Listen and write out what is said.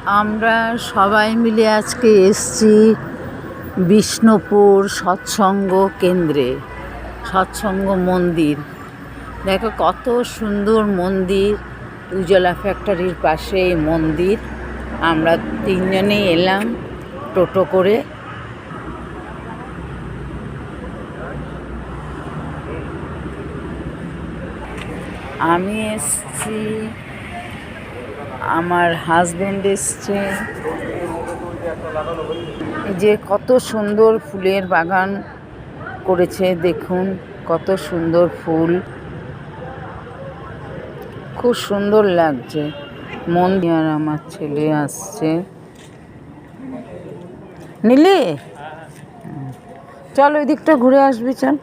আমরা সবাই মিলে আজকে এসছি বিষ্ণুপুর সৎসঙ্গ কেন্দ্রে, সৎসঙ্গ মন্দির। দেখো কত সুন্দর মন্দির, উজালা ফ্যাক্টরির পাশে এই মন্দির। আমরা তিনজনেই এলাম টোটো করে। আমি এসছি, আমার হাজব্যান্ড এসছে। যে কত সুন্দর ফুলের বাগান করেছে, দেখুন কত সুন্দর ফুল, খুব সুন্দর লাগছে মন্দির। আর আমার ছেলে আসছে। নিলে চল ওই দিকটা ঘুরে আসবি, চল।